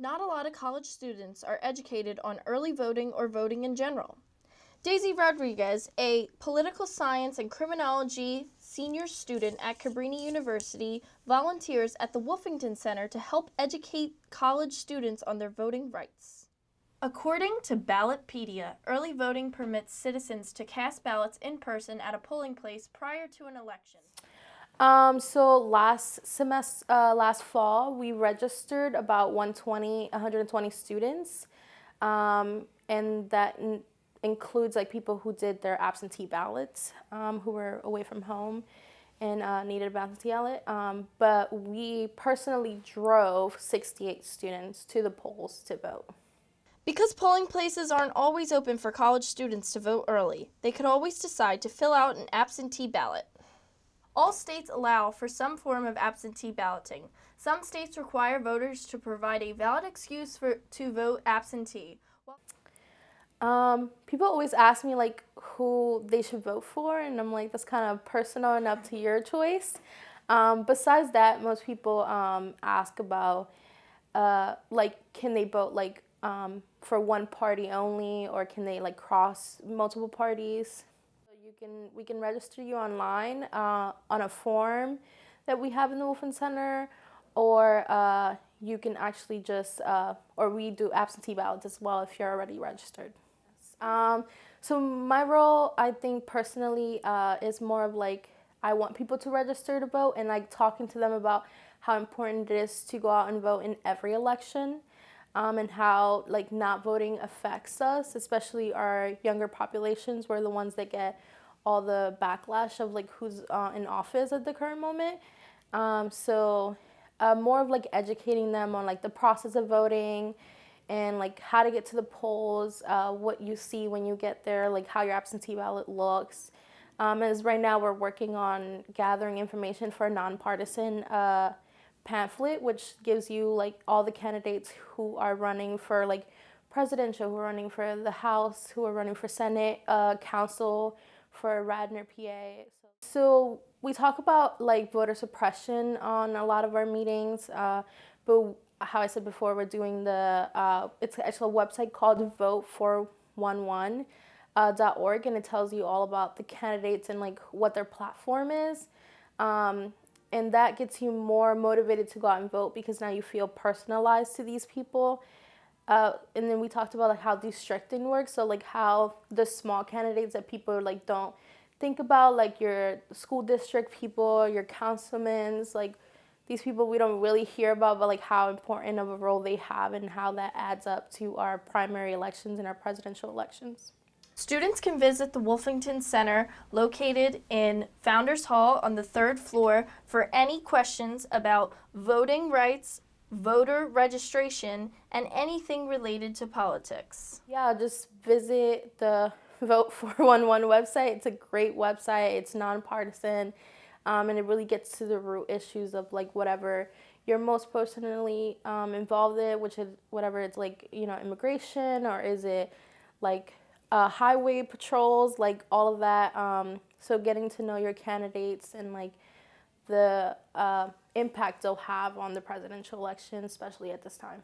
Not a lot of college students are educated on early voting or voting in general. Daisy Rodriguez, a political science and criminology senior student at Cabrini University, volunteers at the Wolfington Center to help educate college students on their voting rights. According to Ballotpedia, early voting permits citizens to cast ballots in person at a polling place prior to an election. So last fall, we registered about 120 students, and that includes like people who did their absentee ballots, who were away from home and needed a absentee ballot. But we personally drove 68 students to the polls to vote. Because polling places aren't always open for college students to vote early, they could always decide to fill out an absentee ballot. All states allow for some form of absentee balloting. Some states require voters to provide a valid excuse to vote absentee. People always ask me like who they should vote for, and I'm like, that's kind of personal and up to your choice. Besides that, most people ask about like, can they vote like for one party only, or can they like cross multiple parties? So we can register you online on a form that we have in the Wolfen Center, or you can actually just or we do absentee ballots as well if you're already registered. So my role, I think personally, is more of like, I want people to register to vote and like talking to them about how important it is to go out and vote in every election, and how like not voting affects us, especially our younger populations. We're the ones that get all the backlash of like who's in office at the current moment. So more of like educating them on like the process of voting, and like how to get to the polls, what you see when you get there, like how your absentee ballot looks. As right now we're working on gathering information for a nonpartisan pamphlet, which gives you like all the candidates who are running for like presidential, who are running for the House, who are running for Senate, council for Radnor, PA. So we talk about like voter suppression on a lot of our meetings, but how I said before, we're doing it's actually a website called vote411.org, and it tells you all about the candidates and like what their platform is. And that gets you more motivated to go out and vote because now you feel personalized to these people. And then we talked about like how districting works, so like how the small candidates that people like don't think about, like your school district people, your councilmen, like these people we don't really hear about, but like how important of a role they have and how that adds up to our primary elections and our presidential elections. Students can visit the Wolfington Center located in Founders Hall on the 3rd floor for any questions about voting rights, voter registration, and anything related to politics. Yeah, just visit the Vote 411 website. It's a great website. It's nonpartisan, and it really gets to the root issues of like whatever you're most personally involved in, which is whatever it's like, immigration, or is it like highway patrols, like all of that. So getting to know your candidates and like the impact they'll have on the presidential election, especially at this time.